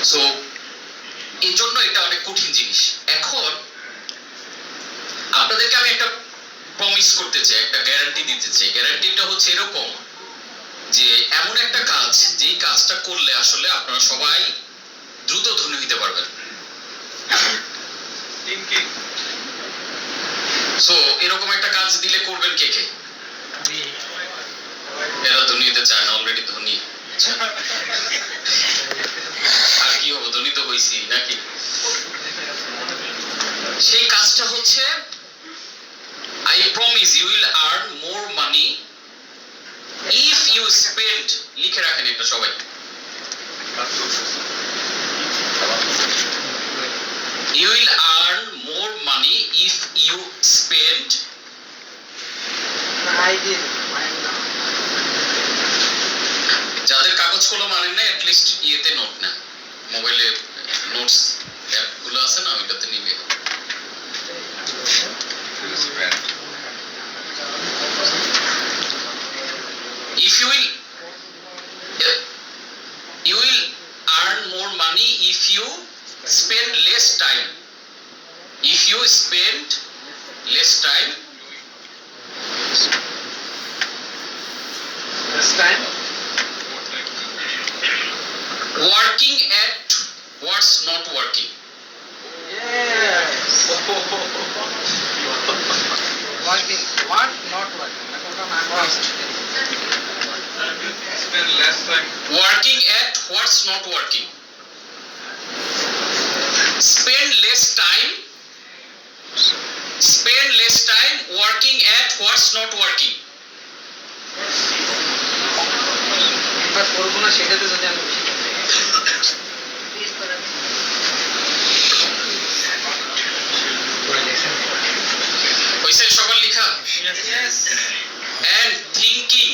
So এই জন্য এটা অনেক কঠিন জিনিস। এখন আপনাদেরকে আমি একটা প্রমিস করতে চাই, একটা গ্যারান্টি দিতে চাই। গ্যারান্টিটা হচ্ছে এরকম যে এমন একটা কাজ, যেই কাজটা করলে আসলে আপনারা সবাই দ্রুত ধনী হতে পারবেন। সো এরকম একটা কাজ দিলে করবেন কে কে? এরা ধনী হতে চায় না, অলরেডি ধনী। আর কি হবো, ধনী তো হইছি নাকি? সেই কাজটা হচ্ছে I promise you will earn more money if you spend, লিখে রাখেন এটা সবাই, you will earn more money if you spend, যাদের কাগজ কলম আনেন না অ্যাটলিস্ট ইয়েতে নোট না, মোবাইলে নোটস অ্যাপ গুলো আছে না, ওইটাতে নিবে। If you will earn more money if you spend less time. If you spend less time working at what's not working. Yes. Working, what not working? Spend less time. Working at what's not working. Spend less time. Spend less time working at what's not working. এবার করবো না সেটাতে যদি আমি হইছে সবার লেখা? Yes. And thinking